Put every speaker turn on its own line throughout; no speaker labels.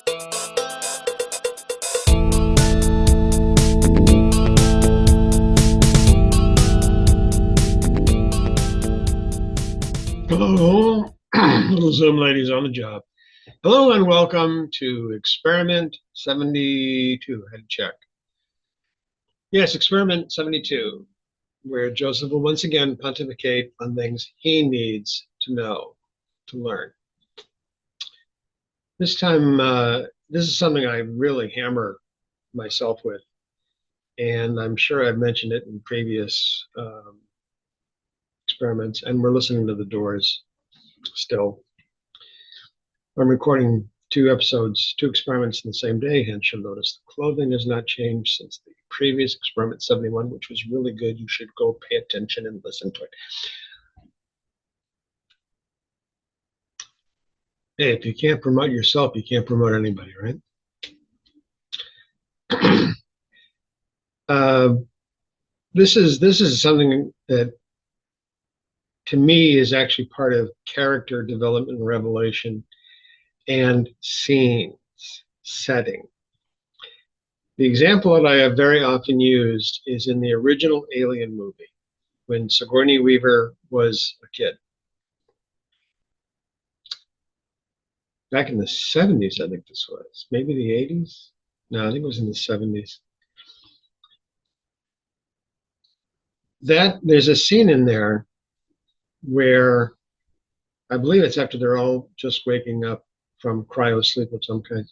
Hello, little Zoom ladies on the job. Hello and welcome to Experiment 72. I had to check. Yes, Experiment 72, where Joseph will once again pontificate on things he needs to know, to learn. This time, this is something I really hammer myself with, and I'm sure I've mentioned it in previous experiments, and we're listening to the Doors still. I'm recording two experiments in the same day, hence you'll notice the clothing has not changed since the previous experiment 71, which was really good. You should go pay attention and listen to it. Hey, if you can't promote yourself, you can't promote anybody, right? This is something that to me is actually part of character development and revelation and scenes, setting. The example that I have very often used is in the original Alien movie, when Sigourney Weaver was a kid. Back in the 70s, I think this was. Maybe the 80s? No, I think it was in the 70s. There's a scene in there where I believe it's after they're all just waking up from cryo sleep of some kind.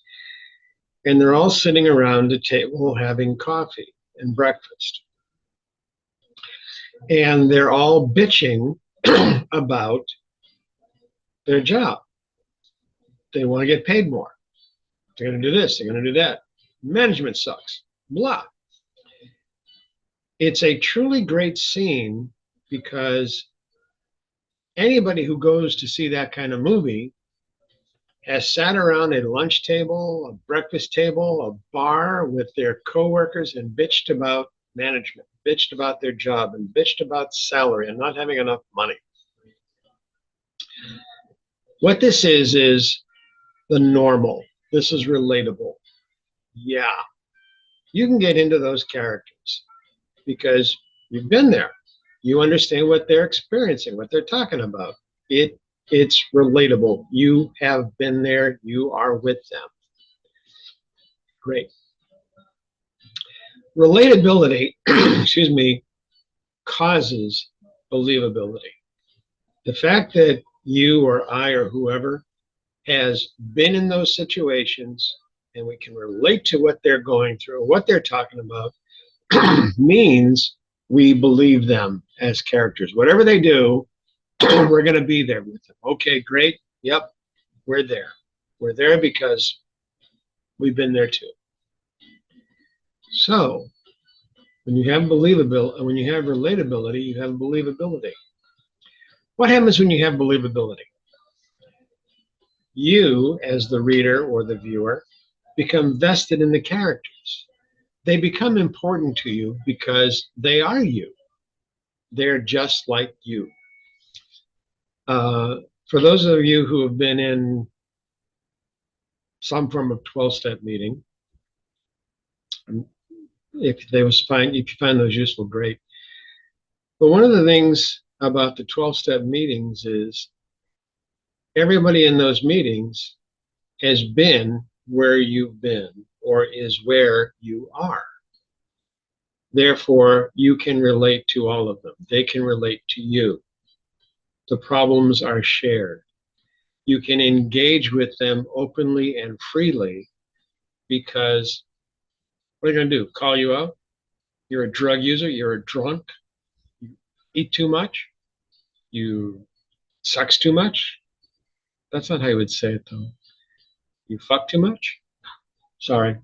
And they're all sitting around a table having coffee and breakfast. And they're all bitching about their job. They want to get paid more. They're going to do this, they're going to do that. Management sucks, blah. It's a truly great scene because anybody who goes to see that kind of movie has sat around a lunch table, a breakfast table, a bar with their coworkers and bitched about management, bitched about their job, and bitched about salary and not having enough money. What this is the normal. This is relatable. Yeah, you can get into those characters because you've been there. You understand what they're experiencing, what they're talking about. It's relatable. You have been there. You are with them. Great. Relatability, excuse me, causes believability. The fact that you or I or whoever has been in those situations and we can relate to what they're going through, what they're talking about, means we believe them as characters. Whatever they do, we're going to be there with them. Okay, great. Yep, we're there. We're there because we've been there too. So when you have believability, when you have relatability, you have believability. What happens when you have believability? You, as the reader or the viewer, become vested in the characters. They become important to you because they are you. They're just like you. For those of you who have been in some form of 12-step meeting, if you find those useful, great. But one of the things about the 12-step meetings is everybody in those meetings has been where you've been or is where you are. Therefore, you can relate to all of them. They can relate to you. The problems are shared. You can engage with them openly and freely because what are you going to do? Call you out? You're a drug user? You're a drunk? You eat too much? You sex too much? That's not how you would say it, though. You fuck too much? Sorry.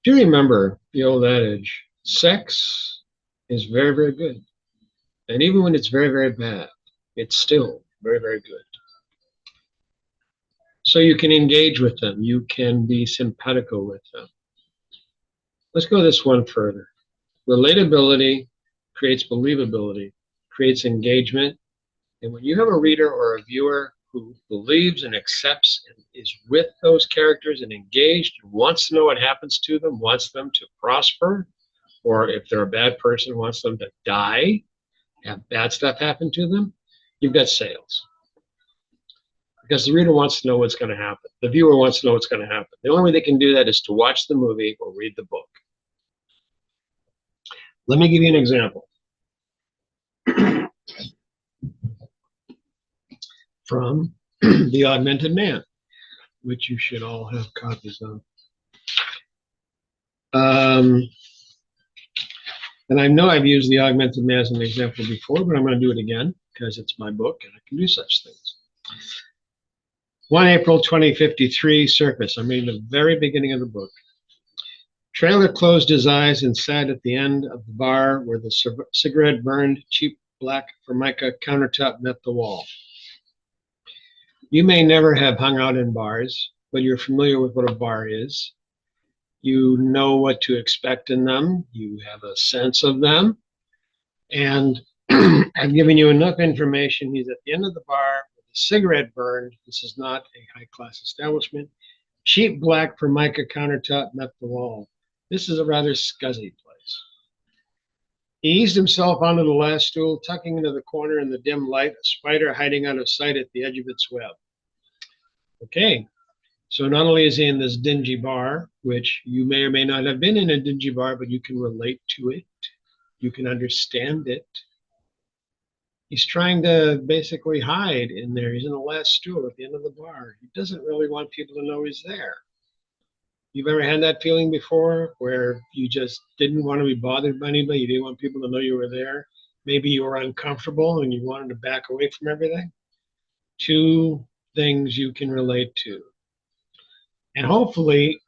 Do you remember the old adage, sex is very, very good. And even when it's very, very bad, it's still very, very good. So you can engage with them. You can be simpatico with them. Let's go this one further. Relatability creates believability, creates engagement. And when you have a reader or a viewer who believes and accepts and is with those characters and engaged and wants to know what happens to them, wants them to prosper, or if they're a bad person, wants them to die, have bad stuff happen to them, you've got sales. Because the reader wants to know what's going to happen. The viewer wants to know what's going to happen. The only way they can do that is to watch the movie or read the book. Let me give you an example. From The Augmented Man, which you should all have copies of. And I know I've used The Augmented Man as an example before, but I'm going to do it again because it's my book and I can do such things. 1 April 2053, Circus. I'm reading the very beginning of the book. Trailer closed his eyes and sat at the end of the bar where the cigarette burned cheap black Formica countertop met the wall. You may never have hung out in bars, but you're familiar with what a bar is. You know what to expect in them. You have a sense of them. And I've given you enough information. He's at the end of the bar with a cigarette burned. This is not a high-class establishment. Cheap black Formica countertop met the wall. This is a rather scuzzy place. He eased himself onto the last stool, tucking into the corner in the dim light, a spider hiding out of sight at the edge of its web. Okay, so not only is he in this dingy bar, which you may or may not have been in a dingy bar, but you can relate to it. You can understand it. He's trying to basically hide in there. He's in the last stool at the end of the bar. He doesn't really want people to know he's there. You've ever had that feeling before where you just didn't want to be bothered by anybody? You didn't want people to know you were there. Maybe you were uncomfortable and you wanted to back away from everything. Two things you can relate to. And hopefully,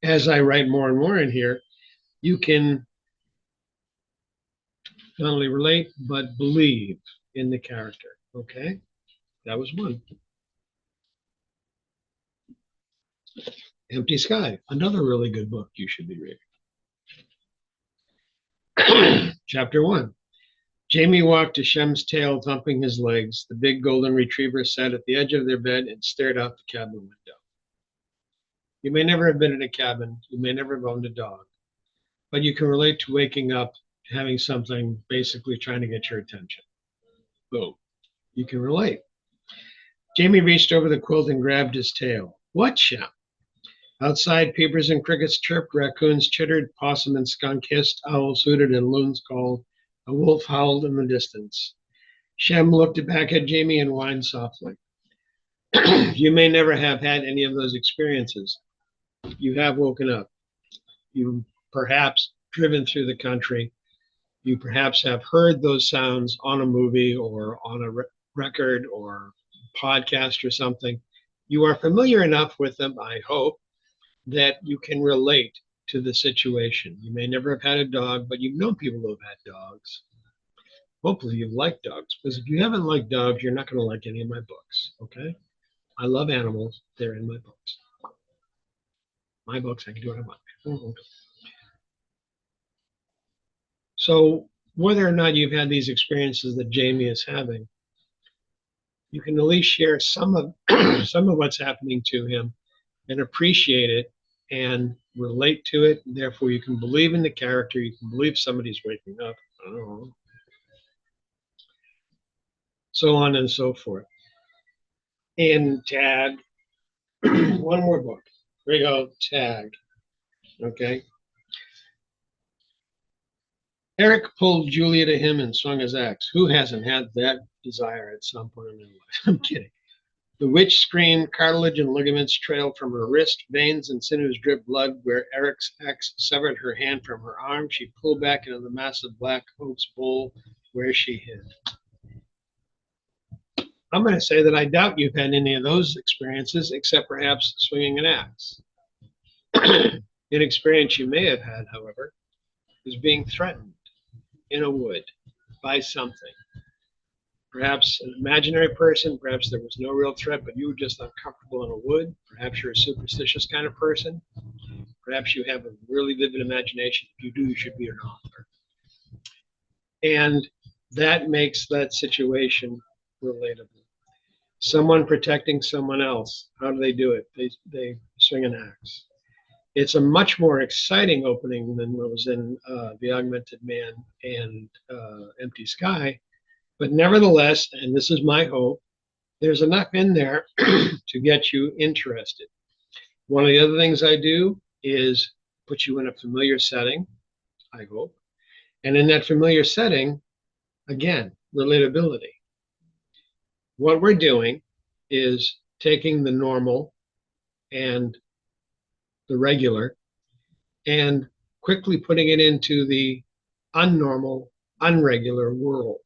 as I write more and more in here, you can not only relate, but believe in the character. Okay? That was one. Empty Sky, another really good book you should be reading. Chapter 1. Jamie walked to Shem's tail, thumping his legs. The big golden retriever sat at the edge of their bed and stared out the cabin window. You may never have been in a cabin. You may never have owned a dog. But you can relate to waking up, having something basically trying to get your attention. Boom. You can relate. Jamie reached over the quilt and grabbed his tail. What, Shem? Outside, peepers and crickets chirped, raccoons chittered, possum and skunk hissed, owls hooted, and loons called. A wolf howled in the distance. Shem looked back at Jamie and whined softly. You may never have had any of those experiences. You have woken up. You've perhaps driven through the country. You perhaps have heard those sounds on a movie or on a record or podcast or something. You are familiar enough with them, I hope, that you can relate to the situation. You may never have had a dog, but you've known people who have had dogs. Hopefully you've liked dogs, because if you haven't liked dogs, you're not going to like any of my books, okay? I love animals. They're in my books. My books, I can do what I want. So whether or not you've had these experiences that Jamie is having, you can at least share some of what's happening to him and appreciate it and relate to it. Therefore, you can believe in the character. You can believe somebody's waking up. I don't know. So on and so forth. And Tag, one more book. Here we go, Tag. Okay. Eric pulled Julia to him and swung his axe. Who hasn't had that desire at some point in their life? I'm kidding. The witch screamed, cartilage and ligaments trailed from her wrist, veins and sinews dripped blood. Where Eric's axe severed her hand from her arm, she pulled back into the massive black oak's bowl where she hid. I'm going to say that I doubt you've had any of those experiences, except perhaps swinging an axe. An experience you may have had, however, is being threatened in a wood by something. Perhaps an imaginary person, perhaps there was no real threat, but you were just uncomfortable in a wood. Perhaps you're a superstitious kind of person. Perhaps you have a really vivid imagination. If you do, you should be an author. And that makes that situation relatable. Someone protecting someone else. How do they do it? They swing an axe. It's a much more exciting opening than what was in The Augmented Man and Empty Sky. But nevertheless, and this is my hope, there's enough in there to get you interested. One of the other things I do is put you in a familiar setting, I hope. And in that familiar setting, again, relatability. What we're doing is taking the normal and the regular and quickly putting it into the unnormal, unregular world.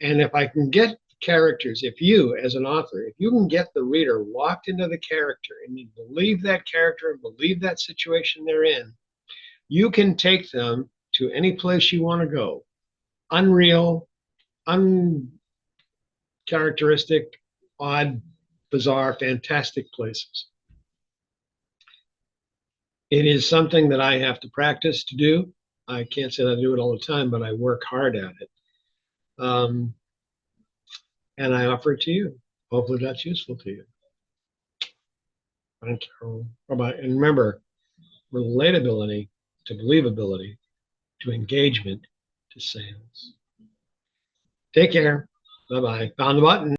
And if I can get characters, if you, as an author, if you can get the reader locked into the character and you believe that character and believe that situation they're in, you can take them to any place you want to go. Unreal, uncharacteristic, odd, bizarre, fantastic places. It is something that I have to practice to do. I can't say that I do it all the time, but I work hard at it. And I offer it to you. Hopefully that's useful to you. Thank you. Bye-bye. And remember, relatability to believability to engagement to sales. Take care. Bye-bye. Found the button.